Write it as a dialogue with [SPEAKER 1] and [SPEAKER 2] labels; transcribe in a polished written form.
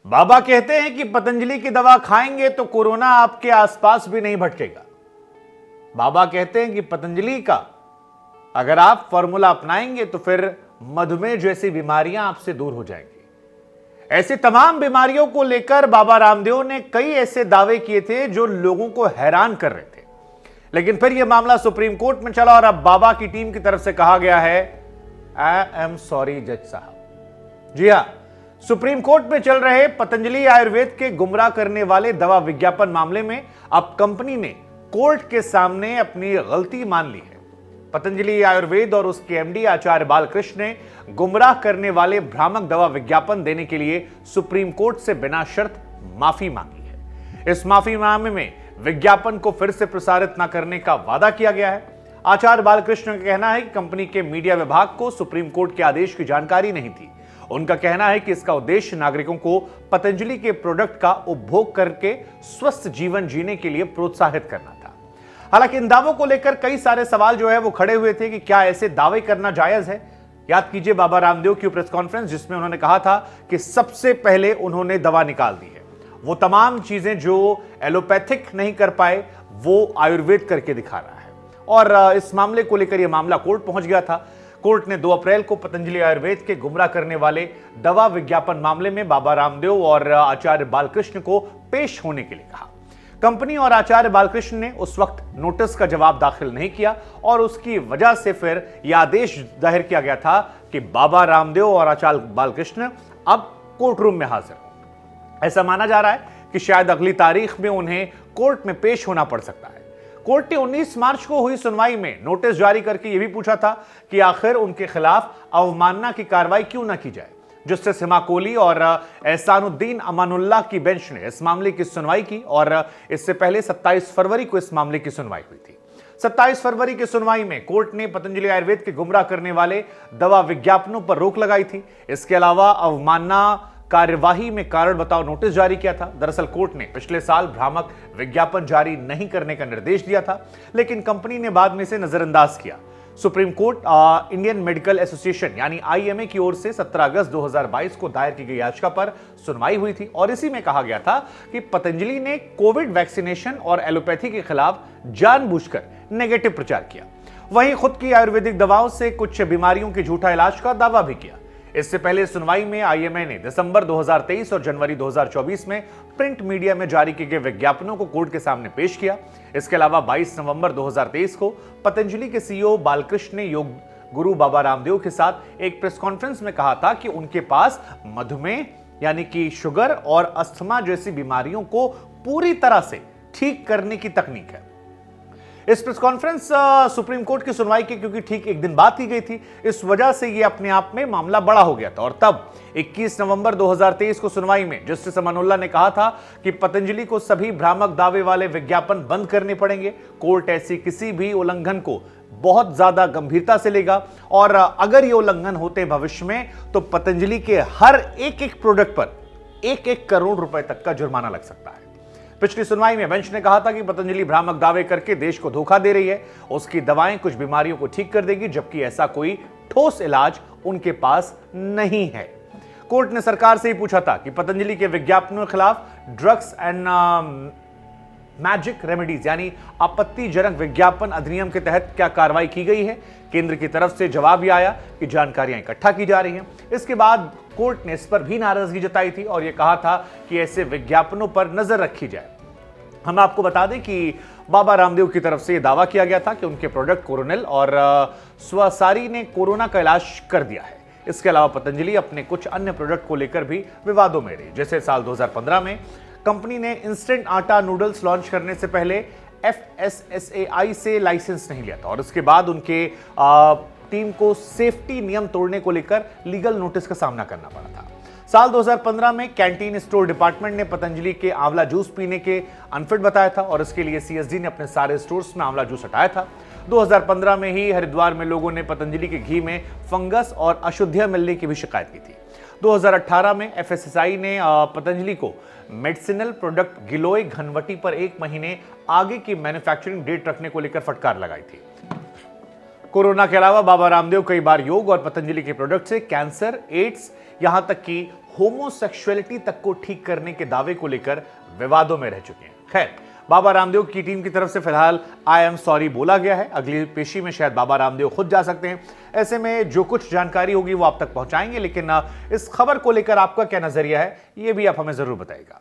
[SPEAKER 1] बाबा कहते हैं कि पतंजलि की दवा खाएंगे तो कोरोना आपके आसपास भी नहीं भटकेगा। बाबा कहते हैं कि पतंजलि का अगर आप फॉर्मूला अपनाएंगे तो फिर मधुमेह जैसी बीमारियां आपसे दूर हो जाएंगी। ऐसी तमाम बीमारियों को लेकर बाबा रामदेव ने कई ऐसे दावे किए थे जो लोगों को हैरान कर रहे थे, लेकिन फिर यह मामला सुप्रीम कोर्ट में चला और अब बाबा की टीम की तरफ से कहा गया है, आई एम सॉरी जज साहब। जी हां, सुप्रीम कोर्ट में चल रहे पतंजलि आयुर्वेद के गुमराह करने वाले दवा विज्ञापन मामले में अब कंपनी ने कोर्ट के सामने अपनी गलती मान ली है। पतंजलि आयुर्वेद और उसके एमडी आचार्य बालकृष्ण ने गुमराह करने वाले भ्रामक दवा विज्ञापन देने के लिए सुप्रीम कोर्ट से बिना शर्त माफी मांगी है। इस माफीनामे में विज्ञापन को फिर से प्रसारित न करने का वादा किया गया है। आचार्य बालकृष्ण का कहना है कि कंपनी के मीडिया विभाग को सुप्रीम कोर्ट के आदेश की जानकारी नहीं थी। उनका कहना है कि इसका उद्देश्य नागरिकों को पतंजलि के प्रोडक्ट का उपभोग करके स्वस्थ जीवन जीने के लिए प्रोत्साहित करना था। हालांकि इन दावों को लेकर कई सारे सवाल जो है वो खड़े हुए थे कि क्या ऐसे दावे करना जायज है। याद कीजिए बाबा रामदेव की प्रेस कॉन्फ्रेंस जिसमें उन्होंने कहा था कि सबसे पहले उन्होंने दवा निकाल दी है। वो तमाम चीजें जो एलोपैथिक नहीं कर पाए वो आयुर्वेद करके दिखा रहा है। और इस मामले को लेकर यह मामला कोर्ट पहुंच गया था। कोर्ट ने 2 अप्रैल को पतंजलि आयुर्वेद के गुमराह करने वाले दवा विज्ञापन मामले में बाबा रामदेव और आचार्य बालकृष्ण को पेश होने के लिए कहा। कंपनी और आचार्य बालकृष्ण ने उस वक्त नोटिस का जवाब दाखिल नहीं किया और उसकी वजह से फिर यह आदेश जाहिर किया गया था कि बाबा रामदेव और आचार्य बालकृष्ण अब कोर्ट रूम में हाजिर हो। ऐसा माना जा रहा है कि शायद अगली तारीख में उन्हें कोर्ट में पेश होना पड़ सकता है। कोर्ट ने 19 मार्च को हुई सुनवाई में नोटिस जारी करके यह भी पूछा था कि आखिर उनके खिलाफ अवमानना की कार्रवाई क्यों न की जाए। जस्टिस हिमा कोहली और एहसानुद्दीन अमानुल्लाह की बेंच ने इस मामले की सुनवाई की और इससे पहले 27 फरवरी को इस मामले की सुनवाई हुई थी। 27 फरवरी की सुनवाई में कोर्ट ने पतंजलि आयुर्वेद के गुमराह करने वाले दवा विज्ञापनों पर रोक लगाई थी। इसके अलावा अवमानना कार्यवाही में कारण बताओ नोटिस जारी किया था। दरअसल कोर्ट ने पिछले साल भ्रामक विज्ञापन जारी नहीं करने का निर्देश दिया था, लेकिन कंपनी ने बाद में इसे नजरअंदाज किया। Supreme court Indian medical association यानी आईएमए की ओर से 17 अगस्त 2022 को दायर की गई याचिका पर सुनवाई हुई थी और इसी में कहा गया था कि पतंजलि ने कोविड वैक्सीनेशन और एलोपैथी के खिलाफ जानबूझकर नेगेटिव प्रचार किया। वहीं खुद की आयुर्वेदिक दवाओं से कुछ बीमारियों के झूठा इलाज का दावा भी किया। इससे पहले सुनवाई में आईएमए ने दिसंबर 2023 और जनवरी 2024 में प्रिंट मीडिया में जारी किए गए विज्ञापनों को कोर्ट के सामने पेश किया। इसके अलावा 22 नवंबर 2023 को पतंजलि के सीईओ बालकृष्ण ने योग गुरु बाबा रामदेव के साथ एक प्रेस कॉन्फ्रेंस में कहा था कि उनके पास मधुमेह यानी कि शुगर और अस्थमा जैसी बीमारियों को पूरी तरह से ठीक करने की तकनीक है। इस प्रेस कॉन्फ्रेंस सुप्रीम कोर्ट की सुनवाई के क्योंकि ठीक एक दिन बाद की गई थी, इस वजह से यह अपने आप में मामला बड़ा हो गया था। और तब 21 नवंबर 2023 को सुनवाई में जस्टिस अमानुल्लाह ने कहा था कि पतंजलि को सभी भ्रामक दावे वाले विज्ञापन बंद करने पड़ेंगे। कोर्ट ऐसी किसी भी उल्लंघन को बहुत ज्यादा गंभीरता से लेगा और अगर ये उल्लंघन होते भविष्य में तो पतंजलि के हर एक प्रोडक्ट पर 1-1 करोड़ रुपए तक का जुर्माना लग सकता है। पिछली सुनवाई में बेंच ने कहा था कि पतंजलि भ्रामक दावे करके देश को धोखा दे रही है। उसकी दवाएं कुछ बीमारियों को ठीक कर देगी, जबकि ऐसा कोई ठोस इलाज उनके पास नहीं है। कोर्ट ने सरकार से ही पूछा था कि पतंजलि के विज्ञापनों के खिलाफ ड्रग्स एंड मैजिक रेमेडीज यानी आपत्तिजनक विज्ञापन अधिनियम के तहत क्या कार्रवाई की गई है। केंद्र की तरफ से जवाब यह आया कि जानकारियां इकट्ठा की जा रही हैं। इसके बाद कोर्ट ने इस पर भी नाराजगी जताई थी और यह कहा था कि ऐसे विज्ञापनों पर नजर रखी जाए। हम आपको बता दें कि बाबा रामदेव की तरफ से यह दावा किया गया था कि उनके प्रोडक्ट कोरोनिल और स्वसारी ने कोरोना का इलाज कर दिया है। इसके अलावा पतंजलि अपने कुछ अन्य प्रोडक्ट को लेकर भी विवादों में रही। जैसे साल 2015 में कंपनी ने इंस्टेंट आटा नूडल्स लॉन्च करने से पहले FSSAI से लाइसेंस नहीं लिया था और उसके बाद उनके टीम को सेफ्टी नियम तोड़ने को लेकर लीगल नोटिस का सामना करना पड़ा था। साल 2015 में कैंटीन स्टोर डिपार्टमेंट ने पतंजलि के आंवला जूस पीने के अनफिट बताया था और इसके लिए CSD ने अपने सारे स्टोर्स में आंवला जूस हटाया था। 2015 में ही हरिद्वार में लोगों ने पतंजलि के घी में फंगस और अशुद्धियां मिलने की भी शिकायत की थी। 2018 में FSSAI ने पतंजलि को मेडिसिनल प्रोडक्ट गिलोय घनवटी पर 1 महीने आगे की मैन्युफैक्चरिंग डेट रखने को लेकर फटकार लगाई थी। कोरोना के अलावा बाबा रामदेव कई बार योग और पतंजलि के प्रोडक्ट से कैंसर, एड्स, यहां तक कि होमोसेक्सुअलिटी तक को ठीक करने के दावे को लेकर विवादों में रह चुके हैं। खैर, बाबा रामदेव की टीम की तरफ से फिलहाल आई एम सॉरी बोला गया है। अगली पेशी में शायद बाबा रामदेव खुद जा सकते हैं। ऐसे में जो कुछ जानकारी होगी वो आप तक पहुंचाएंगे, लेकिन इस खबर को लेकर आपका क्या नजरिया है ये भी आप हमें जरूर बताइएगा।